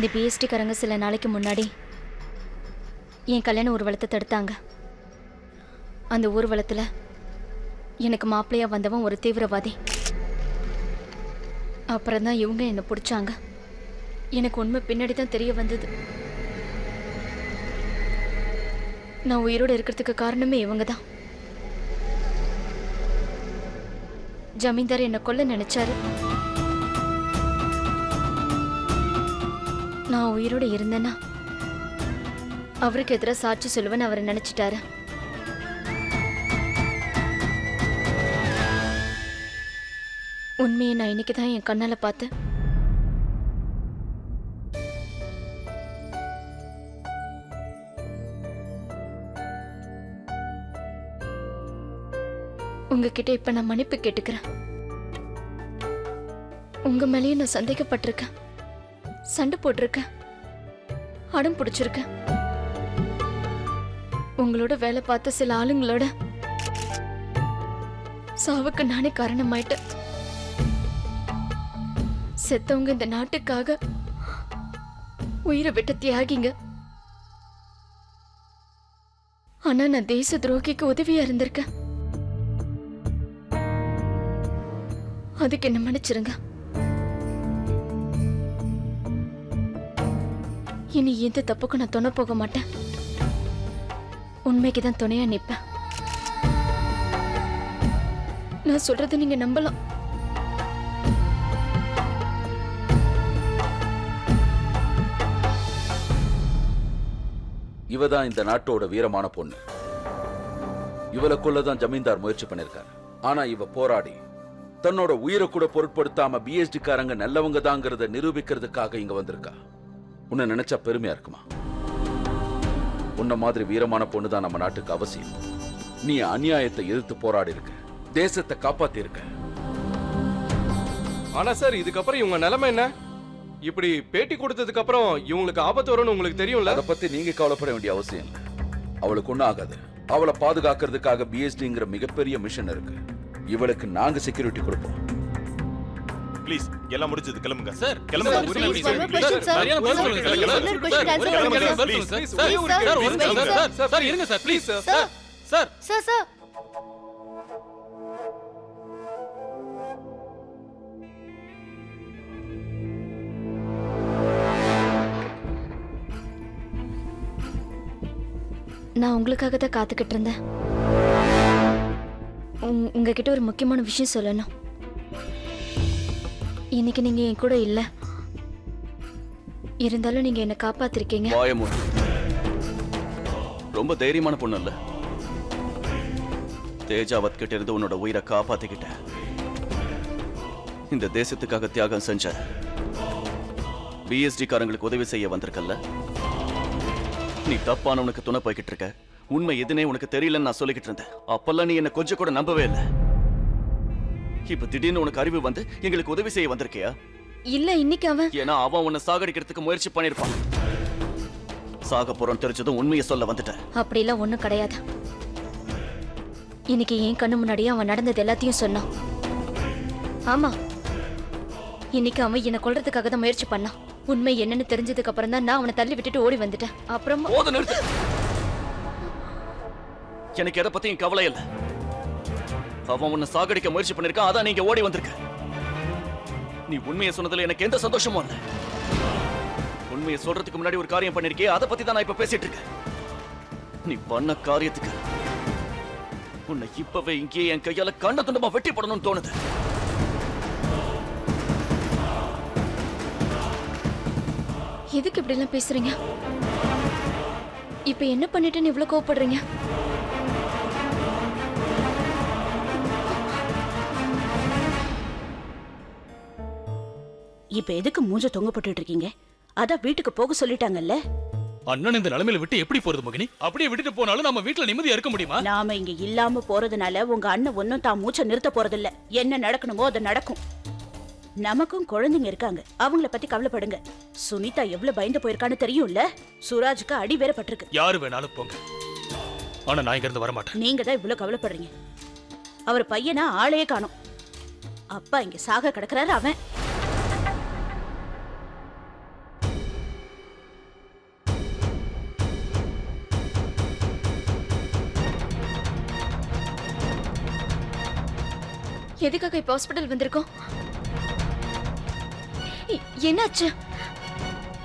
இந்த பிஎஸ்டி காரங்க சில நாளைக்கு முன்னாடி என் கல்யாண ஊர்வலத்தை தடுத்தாங்க. அந்த ஊர்வலத்தில் எனக்கு மாப்பிள்ளையா வந்தவன் ஒரு தீவிரவாதி. அப்புறம்தான் இவங்க என்னை பிடிச்சாங்க. எனக்கு உண்மை பின்னாடி தான் தெரிய வந்தது. நான் உயிரோடு இருக்கிறதுக்கு காரணமே இவங்க தான். ஜமீன்தார் என்னை கொல்ல நினைச்சாரு. நான் உயிரோடு இருந்தேன்னா அவருக்கு எதிராக சாட்சி சொல்லுவேன்னு அவர் நினைச்சிட்டாரு. உண்மையை நான் இன்னைக்கு தான் என் கண்ணால பார்த்தேன். உங்ககிட்ட இப்ப நான் மன்னிப்பு கேட்டுக்கிறேன். உங்க மேலேயும் நான் சந்தேகப்பட்டிருக்கேன், சண்டை போட்டிருக்கேன், அடம் பிடிச்சிருக்கேன். உங்களோட வேலை பார்த்த சில ஆளுங்களோட சாவுக்கு நானே காரணமாயிட்டேன். செத்தவங்க இந்த நாட்டுக்காக உயிரை விட்ட தியாகிங்க. ஆனா நான் தேச துரோகிக்கு உதவியா இருந்திருக்கேன். அதுக்கு என்ன மன்னிச்சிருங்க. இனி எந்த தப்புக்கும் நான் துணை போக மாட்டேன். உண்மைக்கு தான் துணையா நிற்பேன். நான் சொல்றதை நீங்க நம்பலாம். இவதான் இந்த நாட்டோட வீரமான பொண்ணு. இவளை கொல்லதான் ஜமீன்தார் முயற்சி பண்ணிருக்காரு. ஆனா இவ போராடி தன்னோட உயிரை கூட பொருட்படுத்தாம பிஎஸ்டி காரங்க நல்லவங்க தாங்கிறத நிரூபிக்கிறதுக்காக இங்க வந்திருக்கா. உன்னை நினைச்சா பெருமையா இருக்குமா? உன்ன மாதிரி வீரமான பொண்ணுதான் நம்ம நாட்டுக்கு அவசியம். நீ அநியாயத்தை எதிர்த்து போராடி இருக்க, தேசத்தை காப்பாத்தி இருக்க. ஆனா சார், இதுக்கப்புறம் இவங்க நிலைமை என்ன? இப்படி பேட்டி கொடுத்ததுக்கு அப்புறம் இவங்களுக்கு ஆபத்து வரும்னு உங்களுக்கு தெரியும்ல. அதை பத்தி நீங்க கவலைப்பட வேண்டிய அவசியம் இல்லை. அவளுக்கு ஒன்னும் ஆகாது. அவளை பாதுகாக்கிறதுக்காக பிஎஸ்டிங்கிற மிகப்பெரிய மிஷன் இருக்கு. இவளுக்கு நாங்க செக்யூரிட்டி கொடுப்போம். ப்ளீஸ் எல்லாம் முடிஞ்சது, கிளம்புங்க சார். கிளம்புங்க. சார் இருங்க sir, please sir. Sir sir sir நான் உங்களுக்காக தான் காத்துக்கிட்டு இருந்தேன். உங்ககிட்ட ஒரு முக்கியமான விஷயம் சொல்லணும். இன்னைக்கு நீங்க என் கூட இல்ல, இருந்தாலும் நீங்க என்ன காப்பாத்திருக்கீங்க. ரொம்ப தைரியமான பொண்ணு இல்ல. தேஜாவத் கிட்ட இருந்து உன்னோட உயிரை காப்பாத்திக்கிட்ட. இந்த தேசத்துக்காக தியாகம் செஞ்ச பிஎஸ்டி காரங்களுக்கு உதவி செய்ய வந்திருக்கல்ல. நீ தப்பானவனுக்கு துணை போய்கிட்டு இருக்க. உண்மை எதுனே உனக்கு தெரியலன்னு நான் சொல்லிக்கிட்டு இருந்தேன். அப்பெல்லாம் நீ என்ன கொஞ்சம் கூட நம்பவே இல்லை. இப்ப திடீர்னு உனக்கு அறிவு வந்து எங்களுக்கு உதவி செய்ய வந்திருக்கியா? இல்ல, இன்னைக்கு ஏன்னா அவன் உன்னை சாகடிக்கிறதுக்கு முயற்சி பண்ணிருப்பான். சாக போறோம் தெரிஞ்சதும் உண்மையை சொல்ல வந்துட்டேன். அப்படிலாம் ஒண்ணும் கிடையாது. இன்னைக்கு என் கண்ணு முன்னாடியே அவன் நடந்தது எல்லாத்தையும் சொன்னான். ஆமா, இன்னைக்கு அவன் என்னை கொல்றதுக்காக தான் முயற்சி பண்ணான். உண்மை என்னன்னு தெரிஞ்சதுக்கு அப்புறம் தான் நான் அவனை தள்ளி விட்டுட்டு ஓடி வந்துட்டேன். அப்புறம் எனக்கு எதை பத்தியும் கவலை இல்லை. அவன் உன்னை சாகடிக்க முயற்சி பண்ணிருக்கான், அதான் நீங்க ஓடி வந்திருக்க. நீ உண்மையை சொன்னதுல எனக்கு எந்த சந்தோஷமும் இல்லை. உண்மையை சொல்றதுக்கு முன்னாடி ஒரு காரியம் பண்ணிருக்கே, அதை பத்தி தான் நான் இப்ப பேசிட்டு இருக்கேன். நீ பண்ண காரியத்துக்கு உன்னை இப்பவே இங்கே என் கையால கண்ட துண்டமா வெட்டி போடணும்னு தோணுது. எதுக்கு இப்படி எல்லாம் பேசுறீங்க? இப்ப என்ன பண்ணிட்டேன்னு இவ்வளவு கோவப்படுறீங்க? இப்ப எதுக்கு மூஞ்ச தொங்க போட்டுட்டு இருக்கீங்க? அதான் வீட்டுக்கு போக சொல்லிட்டாங்கல்ல. அண்ணன் இந்த நிலைமையில விட்டு எப்படி போறது மகினி? அப்படியே விட்டுட்டு போனாலும் நம்ம வீட்டுல நிம்மதியா இருக்க முடியுமா? நாம இங்க இல்லாம போறதுனால உங்க அண்ணன் ஒன்னும் தான் மூச்சை நிறுத்த போறதில்ல. என்ன நடக்கணுமோ அது நடக்கும். நமக்கும் குழந்தைங்க இருக்காங்க, அவங்கள பத்தி கவலைப்படுங்க. சுனிதா எவ்வளவு பயந்து போயிருக்கான்னு தெரியும்ல. சுராஜுக்கு அடி வேற பட்டிருக்கு. யாரு வேணாலும் போங்க, ஆனா நான் இங்க இருந்து வர மாட்டேன். நீங்க தான் இவ்வளவு கவலைப்படுறீங்க. அவர் பையனா ஆளையே காணோம். அப்பா இங்க சாக கிடக்குறாரு. அவன் எதுக்காக இப்ப ஹாஸ்பிடல் வந்திருக்கோம்? என்னாச்சு?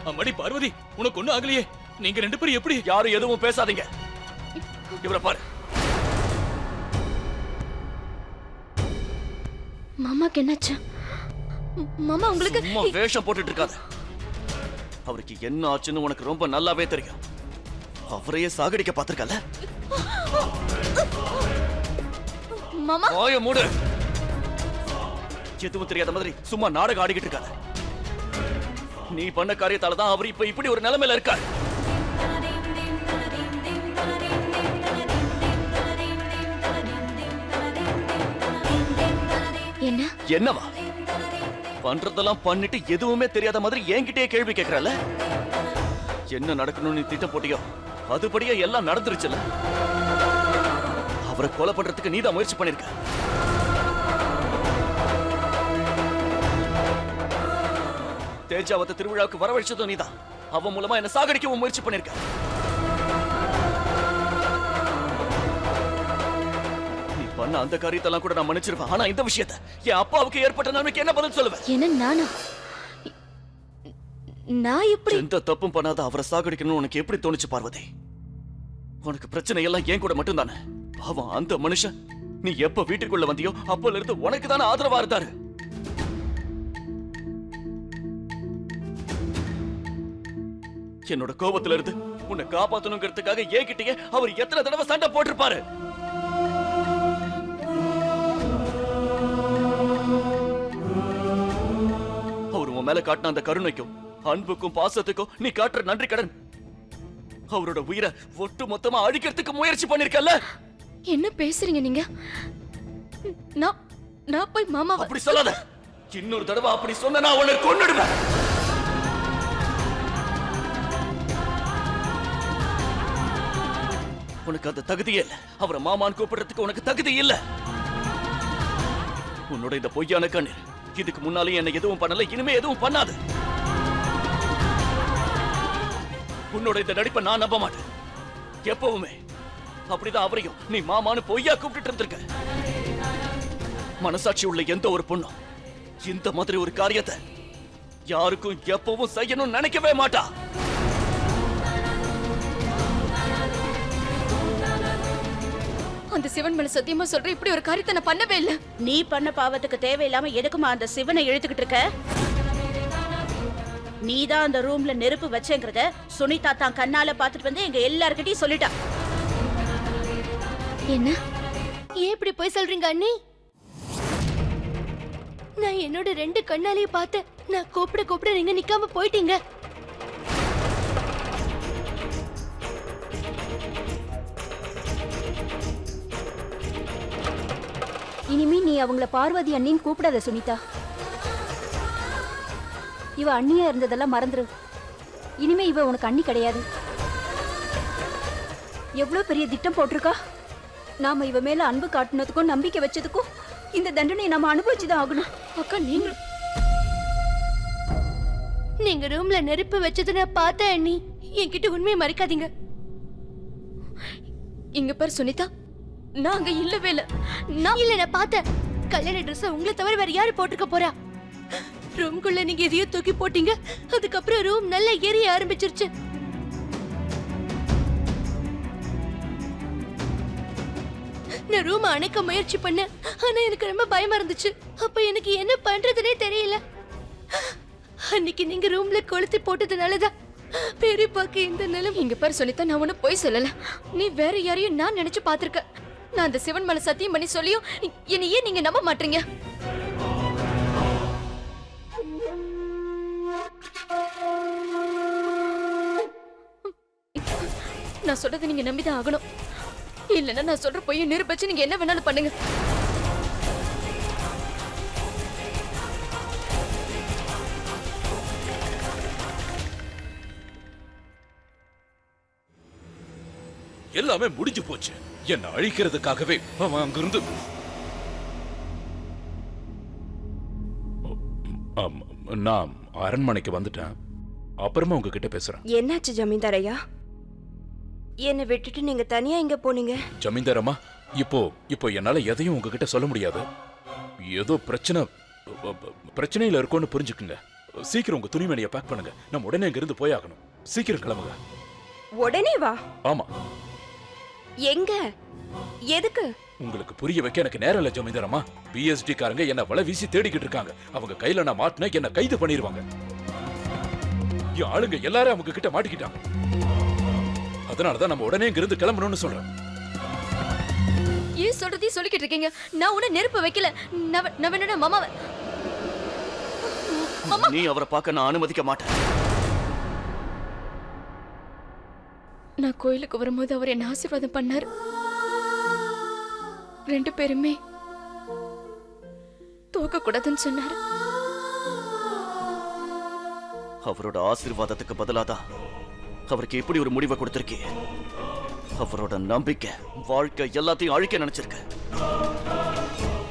அம்மாடி பார்வதி, உனக்கு ஒண்ணும் ஆகலையே? நீங்க 2 பேரும் எப்படி? யாரும் எதுவும் பேசாதீங்க. இவரை பாரு. மாமாக்கு என்னாச்சு? மாமா உங்களுக்கு சும்மா வேஷம் போட்டுட்டு இருக்காத. அவருக்கு என்ன ஆச்சுன்னு உனக்கு ரொம்ப நல்லாவே தெரியும். அவரையே சாகடிக்க பார்த்திருக்கல. மாமா வாய மூடு. எதுவும் தெரியாத மாதிரி சும்மா நாடகம் ஆடிக்கிட்டு இருக்காத. நீ பண்ண காரியத்தால தான் அவர் இப்ப இப்படி ஒரு நிலைமையில இருக்கார். என்ன? என்னவா பண்றதெல்லாம் பண்ணிட்டு எதுவுமே தெரியாத மாதிரி என்கிட்டயே கேள்வி கேட்கறல? என்ன நடக்கணும்னு நீ திட்டம் போட்டியோ அதுபடியே எல்லாம் நடந்துருச்சுல. அவரை கொலை பண்றதுக்கு நீதான் முயற்சி பண்ணிருக்க. தேஜாவத்தை திருவிழாவுக்கு வரவழைச்சதும் நீதான். அவன் மூலமா என்ன சாகடிக்கவும் முயற்சி பண்ணிருக்க. நீ பண்ண அந்த காரியத்தெல்லாம் கூட நான் மன்னிச்சிருவேன். ஆனா இந்த விஷயத்தை என் அப்பாவுக்கு ஏற்பட்ட நன்மைக்கு என்ன பதில் சொல்லுவேன்? என்ன நானா? நான் எப்படி? எந்த தப்பும் பண்ணாத அவரை சாகடிக்கணும்னு உனக்கு எப்படி தோணுச்சு பார்வதி? உனக்கு பிரச்சனை எல்லாம் ஏன் கூட மட்டும் தானே? அவன் அந்த மனுஷன் நீ எப்ப வீட்டுக்குள்ள வந்தியோ அப்பல இருந்து உனக்கு தானே ஆதரவா இருந்தாரு. என்னோட கோபத்துல இருந்து உன்னை காப்பாத்தணுங்கிறதுக்காக ஏகிட்டே அவர் எத்தனை தடவை சண்டை போட்டிருப்பாரு. அவர் உன் மேல காட்டின அந்த கருணைக்கும் அன்புக்கும் பாசத்துக்கும் நீ காட்டுற நன்றி கடன் அவரோட உயிரை ஒட்டு மொத்தமா அழிக்கிறதுக்கு முயற்சி பண்ணிருக்கல. என்ன பேசுறீங்க நீங்க? நான் போய் மாமா அப்படி சொல்லாத. இன்னொரு தடவை அப்படி சொன்ன நான் உன்னை கொன்னுடுவேன். உனக்கு அந்த தகுதியே இல்ல. அவரை மாமான் கூப்பிடுறதுக்கு உனக்கு தகுதி இல்ல. உன்னோட இந்த பொய்யான கண்ணீர் இதுக்கு முன்னாலே என்ன எதுவும் பண்ணல, இனிமே எதுவும் பண்ணாது. உன்னோட இந்த நடிப்பை நான் நம்ப மாட்டேன். எப்பவுமே அப்படிதான் அவரையும் நீ மாமான்னு பொய்யா கூப்பிட்டு இருந்திருக்க. மனசாட்சி உள்ள எந்த ஒரு பொண்ணும் இந்த மாதிரி ஒரு காரியத்தை யாருக்கும் எப்பவும் செய்யணும்னு நினைக்கவே மாட்டா. அந்த சிவன் மேல சத்தியமா சொல்ற இப்படி ஒரு காரியத்தை நான் பண்ணவே இல்ல. நீ பண்ண பாவத்துக்கு தேவையில்லாம எதுக்குமா அந்த சிவனை இழுத்துக்கிட்டு இருக்க? நீதான் அந்த ரூம்ல நெருப்பு வச்சேங்கிறத சுனிதா தான் கண்ணால பாத்துட்டு வந்து எங்க எல்லார்கிட்டயும் சொல்லிட்டா. என்ன? ஏன் இப்படி போய் சொல்றீங்க அண்ணி? நான் என்னோட 2 கண்ணாலேயே பார்த்தேன். நான் கூப்பிட நீங்க நிக்காம போயிட்டீங்க. இனிமே நீ அவங்கள பார்வதி அண்ணின்னு கூப்பிடாத சுனிதா. இவ அண்ணியா இருந்ததெல்லாம் மறந்துரு. இனிமே இவ உனக்கு அண்ணி கிடையாது. எவ்வளவு பெரிய திட்டம் போட்டிருக்கா. நாம இவ மேல அன்பு காட்டுனதுக்கும் நம்பிக்கை வச்சதுக்கும் இந்த தண்டனையை நாம அனுபவிச்சுதான் ஆகணும். அக்கா நீங்க ரூம்ல நெருப்பு வச்சது நான் பார்த்தேன் அண்ணி. என்கிட்ட உண்மையை மறைக்காதீங்க. இங்க பார் சுனிதா, நான் அங்க இல்லவே இல்ல. நான் பார்த்தேன். கல்யாண ட்ரெஸ் உங்களை தவிர வேற யாரு போட்டுக்க போறா? ரூம்குள்ள நீங்க எதையோ தூக்கி போட்டீங்க. அதுக்கப்புறம் ரூம் நல்லா எரிய ஆரம்பிச்சிருச்சு. நான் ரூம் அணைக்க முயற்சி பண்ணேன். ஆனா எனக்கு ரொம்ப பயமா இருந்துச்சு. அப்ப எனக்கு என்ன பண்றதுனே தெரியல. அன்னைக்கு நீங்க ரூம்ல கொளுத்தி போட்டதுனாலதான் பெரியப்பாக்கு இந்த நிலைமை. இங்க பாரு சுனிதா, நான் ஒண்ணு போய் சொல்லல. நீ வேற யாரையும் நான் நினைச்சு பாத்திருக்க. நான் அந்த சிவன் மேல சத்தியம் பண்ணி சொல்லியும் என்னை ஏன் நீங்க நம்ப மாட்டீங்க? நான் சொல்றதை நீங்க நம்பிதான் ஆகணும். இல்லன்னா நான் சொல்ற பொய்யை நிரூபிச்சு நீங்க என்ன வேணாலும் பண்ணுங்க. எல்லாமே முடிஞ்சு போச்சு. என்ன அழிக்கிறதுக்காகவே அவன் அங்கிருந்து நான் அரண்மனைக்கு வந்துட்டேன். அப்புறமா உங்ககிட்ட பேசுறேன். என்னாச்சு ஜமீன்தார் ஐயா? என்னை விட்டுட்டு நீங்க தனியா எங்க போனீங்க? ஜமீன்தார் அம்மா, இப்போ என்னால எதையும் உங்ககிட்ட சொல்ல முடியாது. ஏதோ பிரச்சனையில இருக்கும்னு புரிஞ்சுக்குங்க. சீக்கிரம் உங்க துணிமணியை பேக் பண்ணுங்க. நம்ம உடனே இங்க இருந்து போயாகணும். சீக்கிரம் கிளம்புங்க. உடனே வா. ஆமா. எங்க? எதுக்கு? உங்களுக்கு புரிய வைக்க எனக்கு நேரம் இல்ல ஜமீன்தாரம்மா. பிஎஸ்டி காரங்க என்ன வலை வீசி தேடிக்கிட்டு இருக்காங்க. அவங்க கையில நான் மாட்டினா என்ன கைது பண்ணிடுவாங்க. என் ஆளுங்க எல்லாரும் அவங்க கிட்ட மாட்டிக்கிட்டாங்க. அதனாலதான் நம்ம உடனே இங்க இருந்து கிளம்பணும்னு சொல்றேன். ஏன் சொல்றதையும் சொல்லிக்கிட்டு இருக்கீங்க? நான் உன்னை நெருப்பு வைக்கல. நவீன மாமாவை நீ அவரை பார்க்க நான் அனுமதிக்க மாட்டேன். நான் கோயிலுக்கு வரும்போது அவர் என்ன ஆசீர்வாதம் பண்ணார். 2 பேருமே தோக்க கூடாதுன்னு சொன்னார். அவரோட ஆசீர்வாதத்துக்கு பதிலாதான் அவருக்கு இப்படி ஒரு முடிவை கொடுத்திருக்கே. அவரோட நம்பிக்கை, வாழ்க்கை எல்லாத்தையும் அழிக்க நினைச்சிருக்க.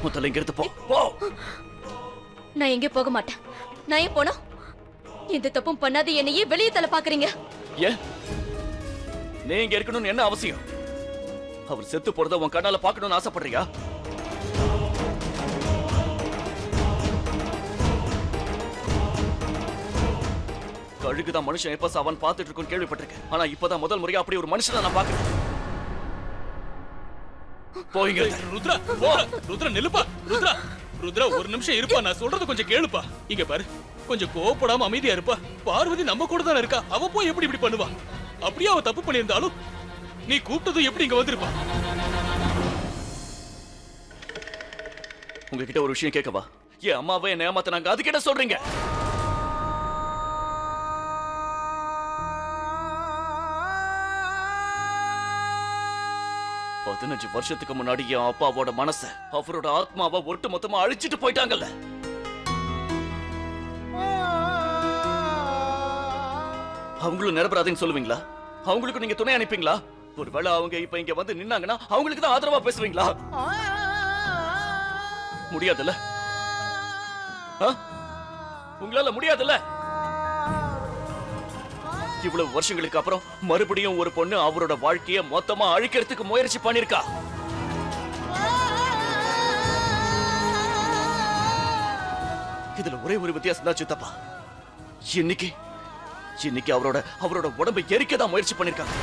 முதல்ல இங்க இருந்து போ. நான் எங்கே போக மாட்டேன். நான் ஏன் போனா? எந்த தப்பும் பண்ணாத என்னையே வெளியே தள்ள பாக்குறீங்க. ஏன் நீ இங்க இருக்கணும்னு என்ன அவசியம்? அவர் செத்து போறத உன் கண்ணால பாக்கணும்னு ஆசைப்படுறியா? கழுகுதான் மனுஷன் எப்ப சாவான் பார்த்துட்டு இருக்குன்னு கேள்விப்பட்டிருக்கேன். ஆனா இப்பதான் முதல் முறையா அப்படி ஒரு மனுஷனை நான் பாக்குறேன். போயிங்க. ருத்ரா நில்லுப்பா. ருத்ரா ஒரு நிமிஷம் இருப்பா. நான் சொல்றது கொஞ்சம் கேளுப்பா. இங்க பாரு, கொஞ்சம் கோவப்படாம அமைதியா இருப்பா. பார்வதி நம்ம கூட தானே இருக்கா. அவ போய் இப்படி பண்ணுவா? அப்படியே அவ தப்பு பண்ணியிருந்தாலும் நீ கூப்பிட்டதும் எப்படி இங்க வந்திருப்பா? உங்ககிட்ட ஒரு விஷயம் கேட்கவா? என் அம்மாவை என்ன ஏமாத்தினாங்க, அதுக்கு என்ன சொல்றீங்க? பதினஞ்சு வருஷத்துக்கு முன்னாடி என் அப்பாவோட மனச, அவரோட ஆத்மாவை ஒட்டு மொத்தமா அழிச்சிட்டு போயிட்டாங்கல்ல. அவங்களும் நிரபராதின்னு சொல்லுவீங்களா? அவங்களுக்கு நீங்க துணை அனுப்பீங்களா? ஒருவேளை அவங்க இப்ப இங்க வந்து நின்னாங்கன்னா அவங்களுக்கு தான் ஆதரவா பேசுவீங்களா? முடியாதுல்ல? உங்களால முடியாதுல்ல? இவ்வளவு வருஷங்களுக்கு அப்புறம் மறுபடியும் ஒரு பொண்ணு அவரோட வாழ்க்கையை மொத்தமா அழிக்கிறதுக்கு முயற்சி பண்ணிருக்கா. இதுல ஒரே ஒரு வித்தியாசம் தான் சித்தப்பா. இன்னைக்கு அவரோட உடம்பை எரிக்கதான் முயற்சி பண்ணிருக்காங்க.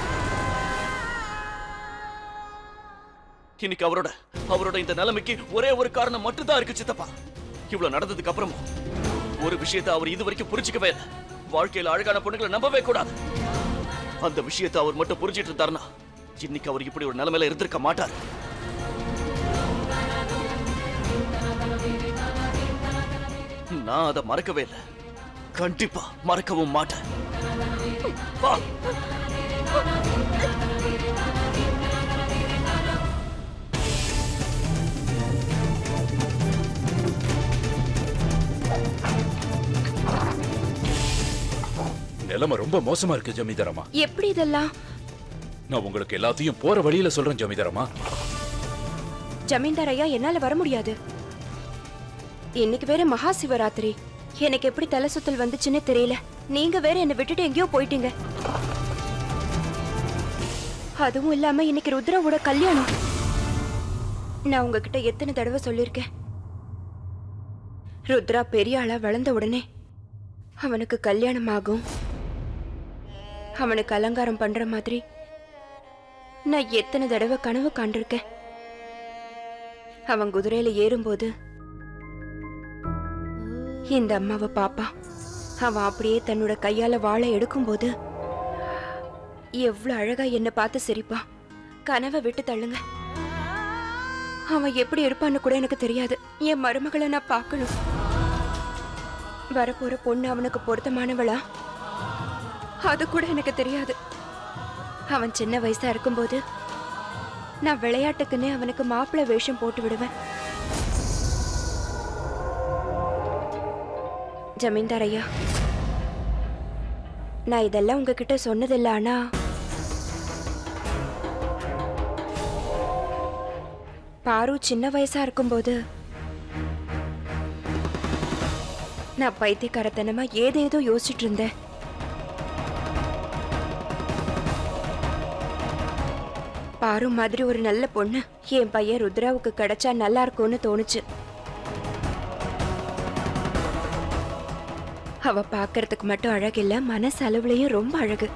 இன்னைக்கு அவரோட இந்த நிலைமைக்கு ஒரே ஒரு காரணம் மட்டும்தான் இருக்கு சித்தப்பா. இவ்வளவு நடந்ததுக்கு அப்புறம் ஒரு விஷயத்தை அவர் இதுவரைக்கும் புரிஞ்சுக்கவே இல்லை. வாழ்க்கையில அழகான பொண்ணுகளை நம்பவே கூடாது. அந்த விஷயத்தை அவர் மட்டும் புரிஞ்சிட்டு இருந்தாருன்னா இன்னைக்கு அவர் இப்படி ஒரு நிலைமையில இருந்திருக்க மாட்டார். நான் அதை மறக்கவே இல்லை. கண்டிப்பா மறக்கவும் மாட்டேன். வா. நிலைமை ரொம்ப மோசமா இருக்கு ஜமீன்தாரம்மா. எப்படி இதெல்லாம்? நான் உங்களுக்கு எல்லாத்தையும் போற வழியில சொல்றேன் ஜமீன்தாரம்மா. ஜமீன்தார் ஐயா, என்னால வர முடியாது. இன்னைக்கு வேற மகா சிவராத்திரி. எனக்கு எப்படி தலை சுத்தல் வந்துச்சுன்னு தெரியல. நீங்க வேற என்னை விட்டுட்டு எங்கேயோ போயிட்டீங்க. அதுவும் இல்லாம இன்னைக்கு ருத்ராவோட கல்யாணம். நான் உங்ககிட்ட எத்தனை தடவை சொல்லிருக்கேன், ருத்ரா பெரிய ஆளா வளர்ந்த உடனே அவனுக்கு கல்யாணம் ஆகும், அவனுக்கு அலங்காரம் பண்ற மாதிரி நான் எத்தனை தடவை கனவு காண்டிருக்கேன். அவன் குதிரையில ஏறும்போது இந்த அம்மாவை பாப்பா. அவன் அப்படியே தன்னோட கையால வாழை எடுக்கும்போது எவ்வளவு அழகா என்ன பார்த்து சிரிப்பான். கனவை விட்டு தள்ளுங்க. அவன் எப்படி இருப்பான்னு கூட எனக்கு தெரியாது. என் மருமகளை நான் பார்க்கணும். வரப்போற பொண்ணு அவனுக்கு பொருத்தமானவளா அது கூட எனக்கு தெரியாது. அவன் சின்ன வயசா இருக்கும்போது நான் விளையாட்டுக்குன்னே அவனுக்கு மாப்பிள்ளை வேஷம் போட்டு விடுவேன். ஜமீன்தார் ஐயா, நான் இதெல்லாம் உங்ககிட்ட சொன்னதில்ல. ஆனா பாரு சின்ன வயசா இருக்கும்போது நான் பைத்தியக்காரத்தனமா ஏதேதோ யோசிச்சுட்டு இருந்தேன். பாரு மாதிரி ஒரு நல்ல பொண்ணு என் பையன் ருத்ராவுக்கு கிடைச்சா நல்லா இருக்கும்னு தோணுச்சு. அவ பார்க்கறதுக்கு மட்டும் அழகில்ல, மனசளவுலயும் ரொம்ப அழகு.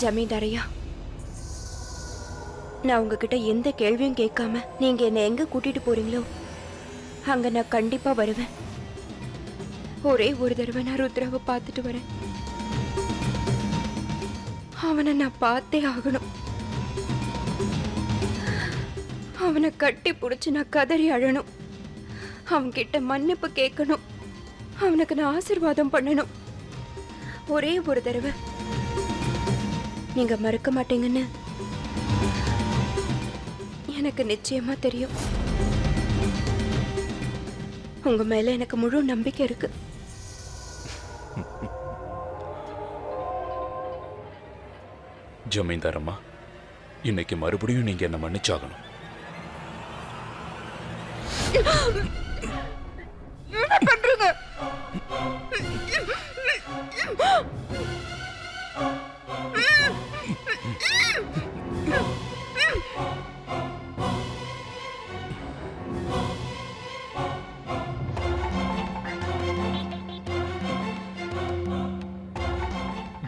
ஜமீன்தாரையா, நான் உங்ககிட்ட எந்த கேள்வியும் கேட்காம நீங்க என்ன எங்க கூட்டிட்டு போறீங்களோ அங்க நான் கண்டிப்பா வருவேன். ஒரே ஒரு தடவை நான் ருத்ராவை பார்த்துட்டு வரேன். அவனை நான் பார்த்தே ஆகணும். அவனை கட்டி பிடிச்சு நான் கதறி அழணும். அவன்கிட்ட மன்னிப்பு கேட்கணும். அவனுக்கு நான் ஆசீர்வாதம் பண்ணணும். ஒரே ஒரு தடவை. நீங்க மறுக்க மாட்டீங்கன்னு எனக்கு நிச்சயமா தெரியும். உங்க மேல எனக்கு முழு நம்பிக்கை இருக்கு. ஜமீன்தார் அம்மா, இன்னைக்கு மறுபடியும் நீங்க என்ன மன்னிச்சாகணும். என்ன பண்றீங்க?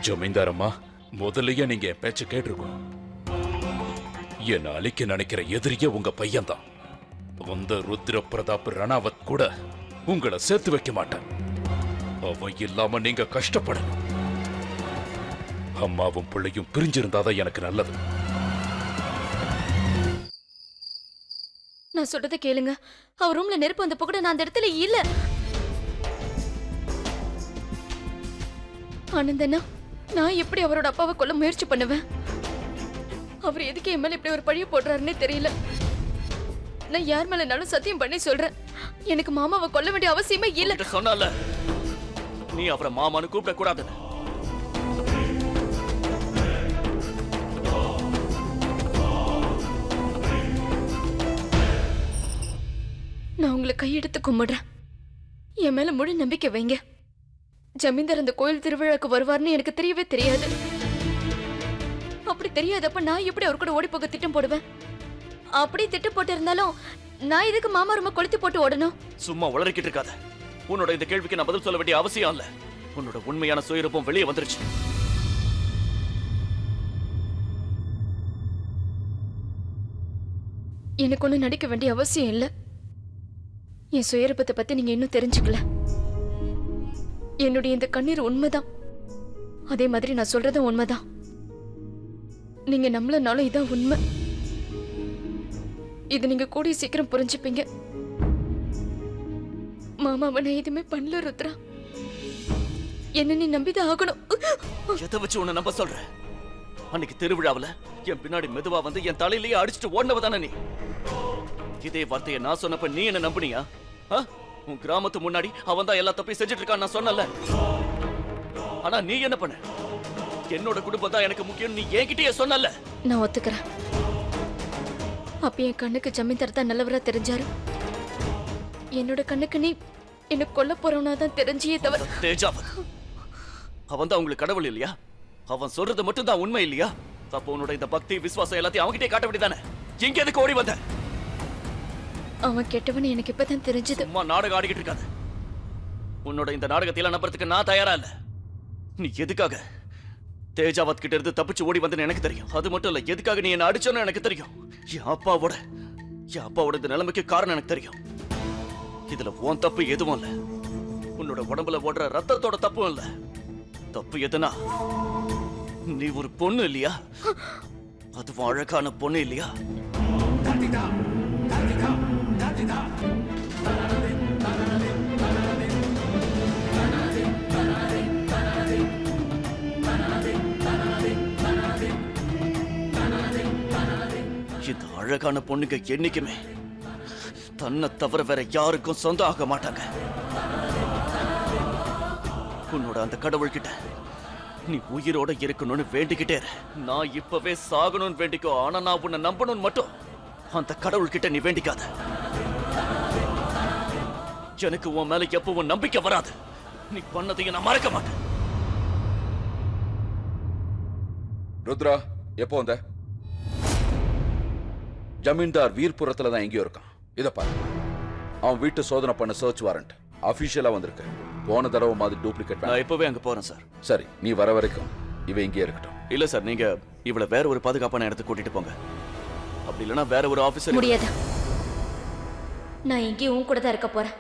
ஜமீன்தார் அம்மா, முதல்லயே நீங்க என் பேச்ச கேட்டிருக்கணும். என்ன அழிக்க நினைக்கிற எதிரியே உங்க பையன்தான். அந்த ருத்ர பிரதாப் ரணாவத் கூட உங்களை சேர்த்து வைக்க மாட்டேன். அவன் இல்லாம நீங்க கஷ்டப்படணும். அம்மாவும் பிள்ளையும் பிரிஞ்சிருந்தாதான் எனக்கு நல்லது. நான் சொல்றதை கேளுங்க. அவர் ரூம்ல நெருப்பு வந்தப்ப கூட நான் அந்த இடத்துல இல்ல. ஆனந்தனா, நான் எப்படி அவரோட அப்பாவை கொல்ல முயற்சி பண்ணுவேன்? அவர் எதுக்கு என் மேல இப்படி ஒரு பழிய போடுறாருன்னே தெரியல. நான் யார் மேலனாலும் சத்தியம் பண்ணி சொல்றேன், எனக்கு மாமாவை கொல்ல வேண்டிய அவசியமே இல்ல. சொன்னால நீ அவரை மாமான்னு கூப்பிட கூடாது. நான் உங்களை கையெடுத்து கும்பிடுறேன். என் மேல முழு நம்பிக்கை வைங்க. ஜமீன்தார் அந்த கோயில் திருவிழாக்கு வருவார்னு எனக்கு தெரியவே தெரியாது. அப்படி தெரியாதப்ப நான் எப்படி அவர் கூட ஓடி போக திட்டம் போடுவேன்? அப்படி திட்டம் போட்டு இருந்தாலும் நான் இதுக்கு மாமா ரொம்ப கொளுத்தி போட்டு ஓடணும்? சும்மா உளறிக்கிட்டு இருக்காத. உன்னோட இந்த கேள்விக்கு நான் பதில் சொல்ல வேண்டிய அவசியம் இல்ல. உன்னோட உண்மையான சுயரூபம் வெளியே வந்துருச்சு. எனக்கு ஒண்ணு நடிக்க வேண்டிய அவசியம் இல்ல. என் சுயரூபத்தை பத்தி நீங்க இன்னும் தெரிஞ்சுக்கல. என்னுடைய இந்த கண்ணீர் உண்மைதான். அதே மாதிரி நான் சொல்றதும் உண்மைதான். நீங்க நம்மளனாலும் இதான் உண்மை. இது நீங்க கூடிய சீக்கிரம் புரிஞ்சுப்பீங்க. மாமா அவனை எதுவுமே பண்ணல ருத்ரா. என்ன நீ நம்பிதான் ஆகணும். எதை வச்சு உன்னை நம்ப சொல்ற? அன்னைக்கு திருவிழாவுல என் பின்னாடி மெதுவா வந்து என் தலையிலேயே அடிச்சுட்டு ஓடினவ தானே நீ. இதே வார்த்தையை நான் சொன்னப்ப நீ என்ன நம்புனியா? உன் கிராமத்து முன்னாடி அவன் தான் எல்லா தப்பையும் செஞ்சுட்டு இருக்கான்னு நான் சொன்னல. ஆனா நீ என்ன பண்ண? என்னோட குடும்பம் தான் எனக்கு முக்கியம் நீ என்கிட்டயே சொன்னல. நான் ஒத்துக்கிறேன். அப்ப என் கண்ணுக்கு ஜமீன்தார் தான் நல்லவரா தெரிஞ்சாரு. என்னோட கண்ணுக்கு நீ என்ன கொல்ல போறவனா தான் தெரிஞ்சியே தவிர. தேஜாவத் அவன் தான் உங்களுக்கு கடவுள் இல்லையா? அவன் சொல்றது மட்டும் தான் உண்மை இல்லையா? அப்போ உன்னோட இந்த பக்தி விசுவாசம் எல்லாத்தையும் அவன்கிட்டே காட்ட வேண்டியதானே. எங்க எதுக்கு ஓடி வந்த? அவன் கெட்டவன் எனக்கு இப்பதான் தெரிஞ்சது. சும்மா நாடகம் ஆடிக்கிட்டு இருக்காது. உன்னோட இந்த நாடகத்தையெல்லாம் நம்புறதுக்கு நான் தயாரா இல்ல. நீ எதுக்காக தேஜாவத் கிட்ட இருந்து தப்பிச்சு ஓடி வந்தேன்னு எனக்கு தெரியும். அது மட்டும் இல்ல, எதுக்காக நீ என்ன அடிச்சோன்னு எனக்கு தெரியும். என் அப்பாவோட இந்த நிலைமைக்கு காரணம் எனக்கு தெரியும். இதுல உன் தப்பு எதுவும் இல்ல. உன்னோட உடம்புல ஓடுற ரத்தத்தோட தப்பும் இல்ல. தப்பு எதுனா நீ ஒரு பொண்ணு இல்லையா? அதுவும் அழகான பொண்ணு இல்லையா? இந்த அழகான பொண்ணுங்க என்னைக்குமே தன்னை தவிர வேற யாருக்கும் சொந்தம் ஆக மாட்டாங்க. உன்னோட அந்த கடவுள் கிட்ட நீ உயிரோட இருக்கணும்னு வேண்டிக்கிட்டே இரு. நான் இப்பவே சாகணும்னு வேண்டிக்கோ. ஆனா நான் உன்னை நம்பணும்னு மட்டும் அந்த கடவுள் கிட்ட நீ வேண்டிக்காத. எனக்கு உன் மேல எப்பவும் நம்பிக்கை வராது. நீ பண்ணதையும் நான் மறக்க மாட்டேன். ருத்ரா, எப்போ வந்த? ஜமீன்தார் வீர்புரத்துல தான் எங்கேயோ இருக்கான். இத பாரு. அவன் வீட்டு சோதனை பண்ண சர்ச் வாரண்ட் அபிஷியலா வந்திருக்கு. போன தடவை மாதிரி டூப்ளிகேட் நான் இப்பவே அங்க போறேன் சார். சரி, நீ வர வரைக்கும் இவ இங்கே இருக்கட்டும். இல்ல சார், நீங்க இவள வேற ஒரு பாதுகாப்பான இடத்துக்கு கூட்டிட்டு போங்க. அப்படி இல்லனா வேற ஒரு ஆபீசர். முடியாது. நான் இங்கே உன் கூட தான் இருக்க போறேன்.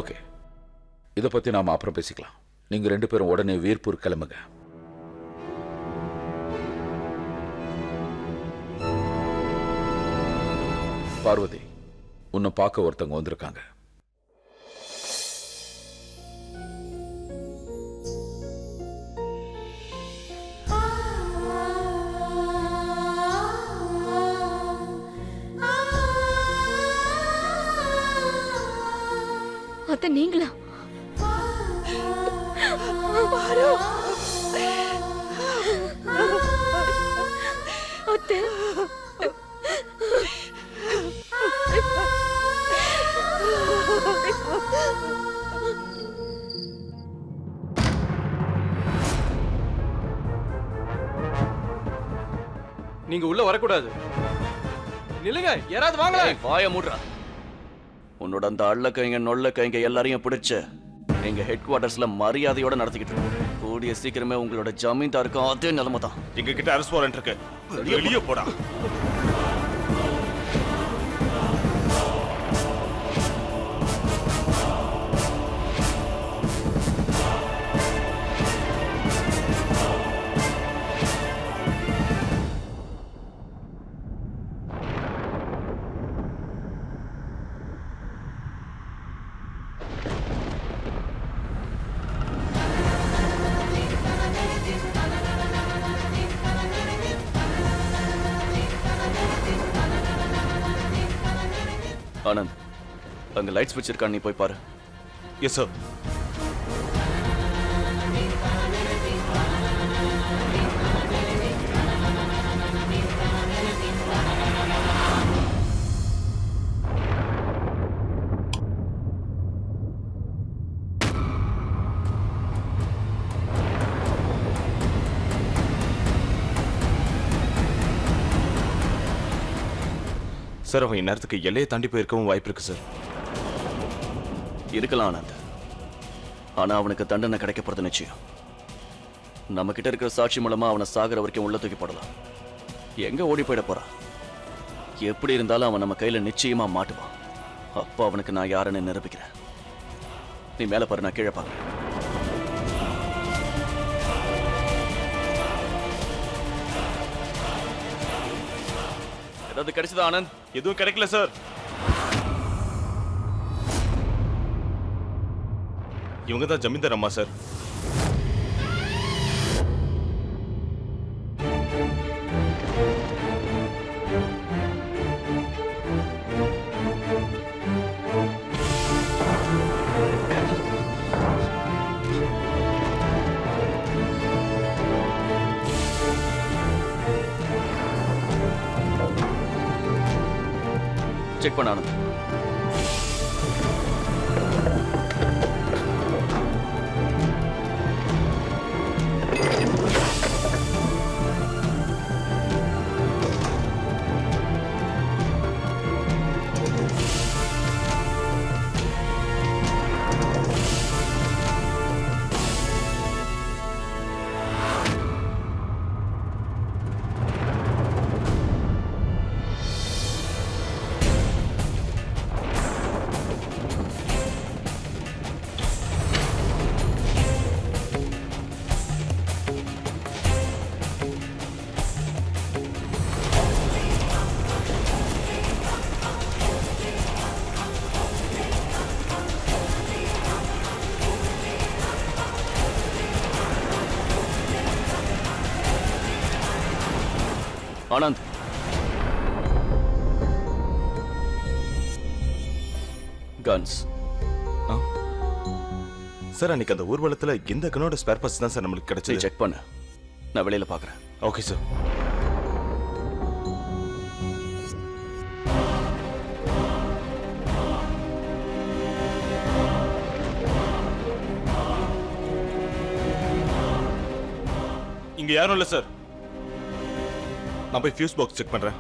ஓகே, இத பத்தி நாம அப்புறம் பேசிக்கலாம். நீங்க 2 பேரும் உடனே வீர்பூர் கிளம்புங்க. பார்வதி, உன்னை பார்க்க ஒருத்தவங்க வந்திருக்காங்க. அத்தை, நீங்களா? அத்தை, நீங்க உள்ள வரக்கூடாது. நில்லுங்க, யாராவது வாங்க. வாய மூடுறா. உன்னோட அந்த அள்ள கைங்க நொல்ல கைங்க எல்லாரையும் பிடிச்சு எங்க ஹெட் குவார்டர்ஸ்ல மரியாதையோட நடத்திக்கிட்டு இருக்கோம். கூடிய சீக்கிரமே உங்களோட ஜமீன்தாருக்கும் அதே நிலைமை தான். எங்க கிட்ட அரெஸ்ட் வாரண்ட் இருக்கு. வெளியே போடா. ஆனந்த், அங்க லைட் ஸ்விட்ச் இருக்கா, நீ போய் பாரு. Yes sir. சார், அவன் இந்நேரத்துக்கு எல்லையை தாண்டி போயிருக்கவும் வாய்ப்பு இருக்கு சார். இருக்கலாம் ஆனந்த், ஆனா அவனுக்கு தண்டனை கிடைக்க போறது நிச்சயம். நம்ம கிட்ட இருக்கிற சாட்சி மூலமா அவனை சாகர வரைக்கும் உள்ள தூக்கி போடலாம். எங்க ஓடி போயிட போறான்? எப்படி இருந்தாலும் அவன் நம்ம கையில நிச்சயமா மாட்டுவான். அப்போ அவனுக்கு நான் யாருன்னு நிரூபிக்கிறேன். நீ மேல பாரு, நான் கீழே பாரு. ஏதாவது கிடைச்சதா ஆனந்த்? எதுவும் கிடைக்கல சார். இவங்க தான் ஜமீன்தார் அம்மா சார். செக் பண்ண ஆனந்த். ஆனந்த், கன்ஸ். சார், அன்னைக்கு அந்த ஊர்வலத்துல இந்த கனோட ஸ்பேர் பார்ட்ஸ் தான் சார் நம்மளுக்கு கிடைச்சது. செக் பண்ணு, நான் வெளியில பாக்குறேன். Okay sir. இங்க யாரும் இல்ல சார். நான் போய் ஃபியூஸ் பாக்ஸ் செக் பண்றேன்.